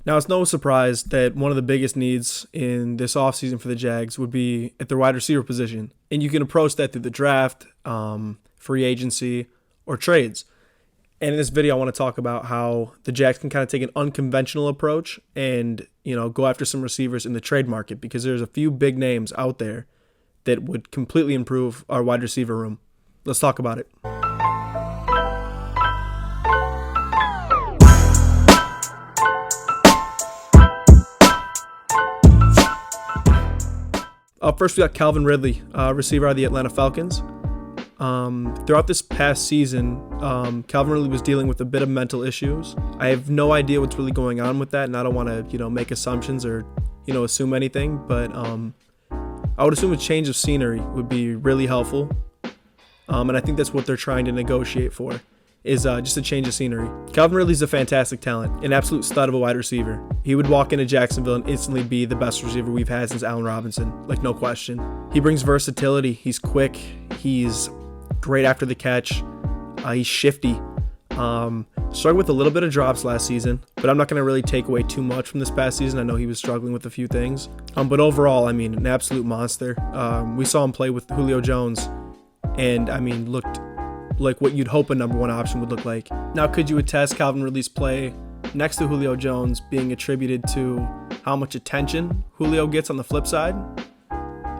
Now, it's no surprise that one of the biggest needs in this offseason for the Jags would be at the wide receiver position. And you can approach that through the draft, free agency, or trades. And in this video, I want to talk about how the Jags can kind of take an unconventional approach and, go after some receivers in the trade market, because there's a few big names out there that would completely improve our wide receiver room. Let's talk about it. First, we got Calvin Ridley, receiver of the Atlanta Falcons. Throughout this past season, Calvin Ridley was dealing with a bit of mental issues. I have no idea what's really going on with that, and I don't want to, make assumptions or, assume anything. But I would assume a change of scenery would be really helpful, and I think that's what they're trying to negotiate for, is just a change of scenery. Calvin Ridley's a fantastic talent, an absolute stud of a wide receiver. He would walk into Jacksonville and instantly be the best receiver we've had since Allen Robinson, like no question. He brings versatility. He's quick. He's great after the catch. He's shifty. Struggled with a little bit of drops last season, but I'm not going to really take away too much from this past season. I know he was struggling with a few things. But overall, an absolute monster. We saw him play with Julio Jones, and looked like what you'd hope a number one option would look like. Now, could you attest Calvin Ridley's play next to Julio Jones being attributed to how much attention Julio gets on the flip side?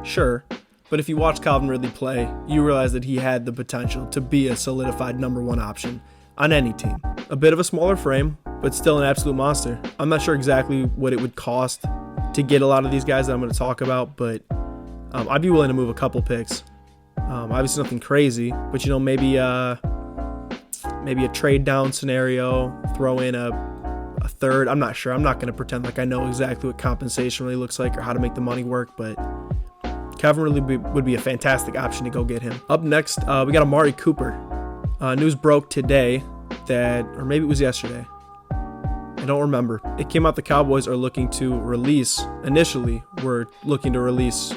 Sure. But if you watch Calvin Ridley play, you realize that he had the potential to be a solidified number one option on any team. A bit of a smaller frame, but still an absolute monster. I'm not sure exactly what it would cost to get a lot of these guys that I'm going to talk about, but I'd be willing to move a couple picks. Obviously nothing crazy, but maybe a trade down scenario, throw in a third. I'm not sure. I'm not going to pretend like I know exactly what compensation really looks like or how to make the money work, but Calvin Ridley would be a fantastic option to go get him. Up next, we got Amari Cooper. News broke today or maybe it was yesterday. I don't remember. It came out the Cowboys are looking to release, initially, were looking to release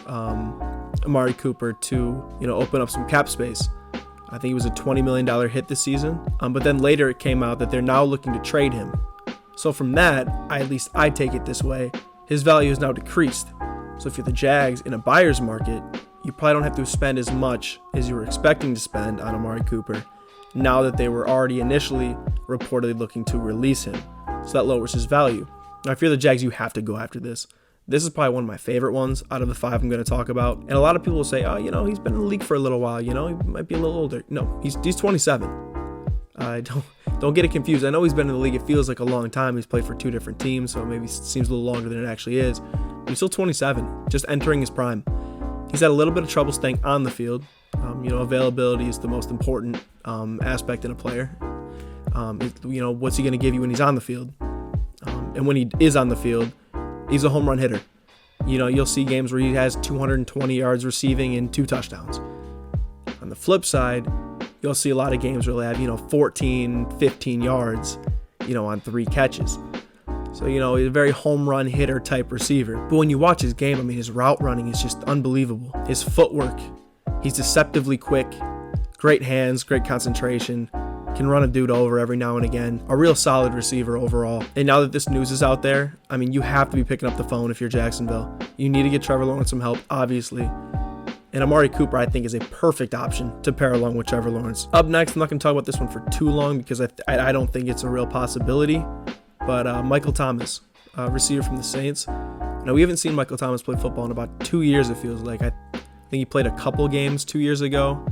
Amari Cooper to, open up some cap space. I think it was a $20 million hit this season. But then later it came out that they're now looking to trade him. So from that, at least I take it this way, his value is now decreased. So if you're the Jags in a buyer's market, you probably don't have to spend as much as you were expecting to spend on Amari Cooper now that they were already initially reportedly looking to release him. So that lowers his value. Now, if you're the Jags, you have to go after this. This is probably one of my favorite ones out of the five I'm going to talk about. And a lot of people will say, he's been in the league for a little while. He might be a little older. No, he's 27. Don't get it confused. I know he's been in the league. It feels like a long time. He's played for two different teams, so it maybe seems a little longer than it actually is. But he's still 27, just entering his prime. He's had a little bit of trouble staying on the field. Availability is the most important aspect in a player. What's he going to give you when he's on the field? And when he is on the field, he's a home run hitter. You'll see games where he has 220 yards receiving and 2 touchdowns. On the flip side, you'll see a lot of games where they have, 14, 15 yards, on 3 catches. So, he's a very home run hitter type receiver. But when you watch his game, his route running is just unbelievable. His footwork, he's deceptively quick, great hands, great concentration, can run a dude over every now and again. A real solid receiver overall. And now that this news is out there, you have to be picking up the phone if you're Jacksonville. You need to get Trevor Lawrence some help, obviously. And Amari Cooper, I think, is a perfect option to pair along with Trevor Lawrence. Up next, I'm not going to talk about this one for too long because I don't think it's a real possibility. But Michael Thomas, receiver from the Saints. Now, we haven't seen Michael Thomas play football in about 2 years, it feels like. I think he played a couple games 2 years ago.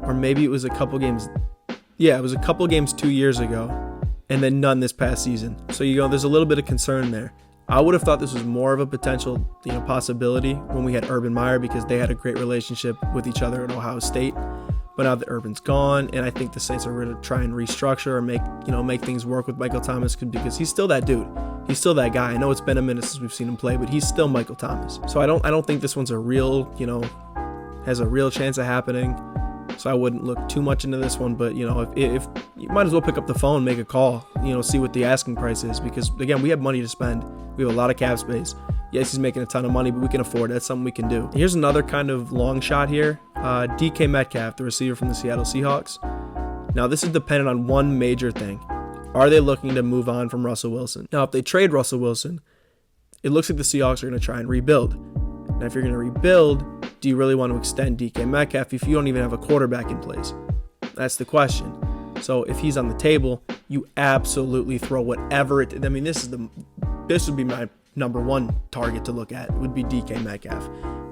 Or maybe it was a couple games. Yeah, it was a couple games 2 years ago. And then none this past season. So, there's a little bit of concern there. I would have thought this was more of a potential, possibility when we had Urban Meyer because they had a great relationship with each other at Ohio State. But now that Urban's gone, and I think the Saints are going to try and restructure or make things work with Michael Thomas because he's still that dude. He's still that guy. I know it's been a minute since we've seen him play, but he's still Michael Thomas. So I don't think this one's a real, has a real chance of happening. So I wouldn't look too much into this one, but if you might as well pick up the phone, make a call, see what the asking price is, because again, we have money to spend. We have a lot of cap space. Yes, he's making a ton of money, but we can afford it. That's something we can do. Here's another kind of long shot here. DK Metcalf, the receiver from the Seattle Seahawks. Now, this is dependent on one major thing. Are they looking to move on from Russell Wilson? Now, if they trade Russell Wilson, it looks like the Seahawks are going to try and rebuild. Now, if you're going to rebuild, do you really want to extend DK Metcalf if you don't even have a quarterback in place? That's the question. So if he's on the table, you absolutely throw whatever it. I mean, this would be my number one target to look at, would be DK Metcalf.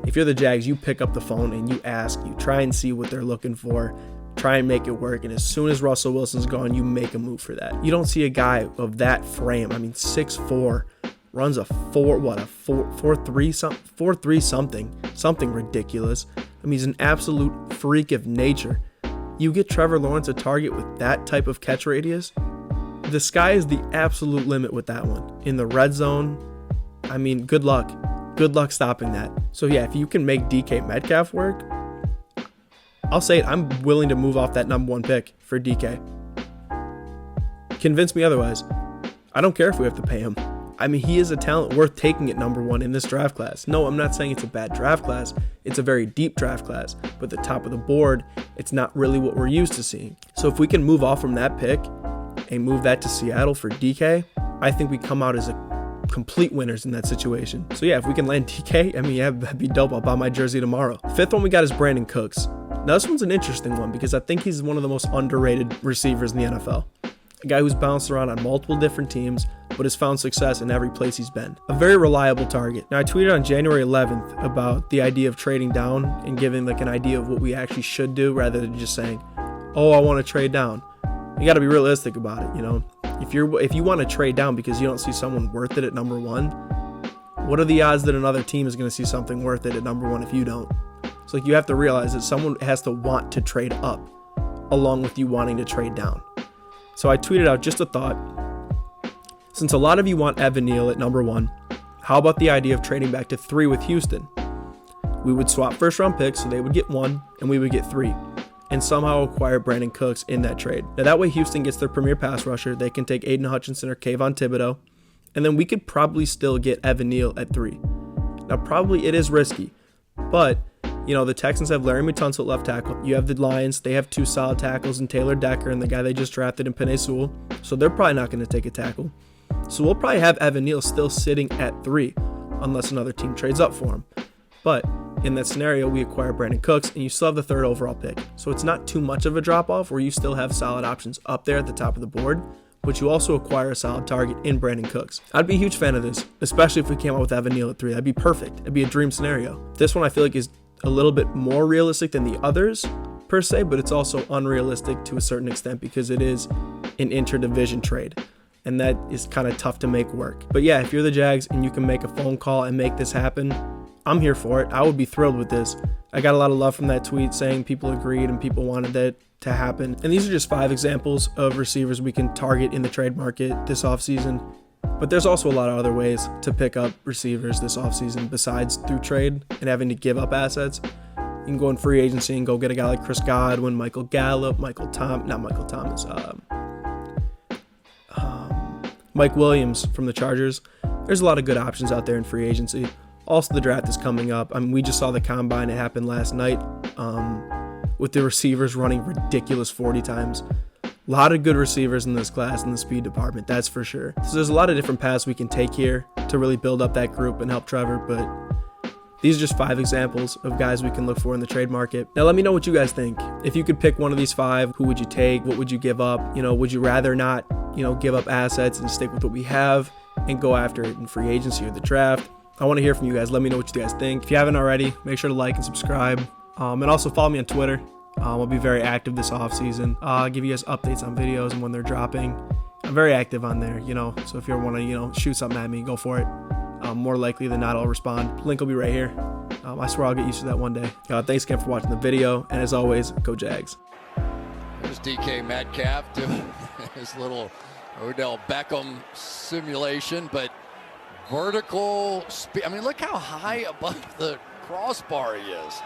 If you're the Jags, you pick up the phone and you ask, you try and see what they're looking for, try and make it work. And as soon as Russell Wilson's gone, you make a move for that. You don't see a guy of that frame. I mean, 6'4", runs a 4.3 something ridiculous. I mean, he's an absolute freak of nature. You get Trevor Lawrence a target with that type of catch radius, the sky is the absolute limit with that one. In the red zone, I mean, good luck. Good luck stopping that. So yeah, if you can make DK Metcalf work, I'll say it, I'm willing to move off that number 1 pick for DK. Convince me otherwise. I don't care if we have to pay him. I mean, he is a talent worth taking at number 1 in this draft class. No, I'm not saying it's a bad draft class. It's a very deep draft class. But the top of the board, it's not really what we're used to seeing. So if we can move off from that pick and move that to Seattle for DK, I think we come out as a complete winners in that situation. So yeah, if we can land DK, I mean, yeah, that'd be dope. I'll buy my jersey tomorrow. 5th one we got is Brandon Cooks. Now this one's an interesting one because I think he's one of the most underrated receivers in the NFL. A guy who's bounced around on multiple different teams, but has found success in every place he's been. A very reliable target. Now I tweeted on January 11th about the idea of trading down and giving like an idea of what we actually should do rather than just saying, oh, I want to trade down. You got to be realistic about it, you know. If you want to trade down because you don't see someone worth it at number 1, what are the odds that another team is going to see something worth it at number 1 if you don't? So like you have to realize that someone has to want to trade up along with you wanting to trade down. So I tweeted out just a thought. Since a lot of you want Evan Neal at number 1, how about the idea of trading back to 3 with Houston? We would swap first round picks so they would get 1 and we would get 3. And somehow acquire Brandon Cooks in that trade. Now that way Houston gets their premier pass rusher. They can take Aiden Hutchinson or Kayvon Thibodeau. And then we could probably still get Evan Neal at 3. Now probably it is risky. But, you know, the Texans have Larry Tunsil at left tackle. You have the Lions. They have 2 solid tackles in Taylor Decker and the guy they just drafted in Penei Sewell. So they're probably not going to take a tackle. So we'll probably have Evan Neal still sitting at 3 unless another team trades up for him. But in that scenario, we acquire Brandon Cooks, and you still have the 3rd overall pick. So it's not too much of a drop-off where you still have solid options up there at the top of the board, but you also acquire a solid target in Brandon Cooks. I'd be a huge fan of this, especially if we came out with Evan Neal at 3. That'd be perfect. It'd be a dream scenario. This one I feel like is a little bit more realistic than the others, per se, but it's also unrealistic to a certain extent because it is an interdivision trade. And that is kind of tough to make work. But yeah, if you're the Jags and you can make a phone call and make this happen, I'm here for it. I would be thrilled with this. I got a lot of love from that tweet saying people agreed and people wanted that to happen. And these are just 5 examples of receivers we can target in the trade market this offseason. But there's also a lot of other ways to pick up receivers this offseason besides through trade and having to give up assets. You can go in free agency and go get a guy like Chris Godwin, Michael Gallup, Mike Williams from the Chargers. There's a lot of good options out there in free agency. Also, the draft is coming up. I mean, we just saw the combine. It happened last night with the receivers running ridiculous 40 times. A lot of good receivers in this class in the speed department, that's for sure. So there's a lot of different paths we can take here to really build up that group and help Trevor, but these are just 5 examples of guys we can look for in the trade market. Now, let me know what you guys think. If you could pick one of these 5, who would you take? What would you give up? You know, would you rather not, give up assets and stick with what we have and go after it in free agency or the draft? I want to hear from you guys. Let me know what you guys think. If you haven't already, make sure to like and subscribe. And also follow me on Twitter. I'll be very active this offseason. I'll give you guys updates on videos and when they're dropping. I'm very active on there, so if you ever want to, shoot something at me, go for it. More likely than not, I'll respond. Link will be right here. I swear I'll get used to that one day. Thanks again for watching the video. And as always, go Jags. There's DK Metcalf doing his little Odell Beckham simulation, but vertical speed. I mean, look how high above the crossbar he is.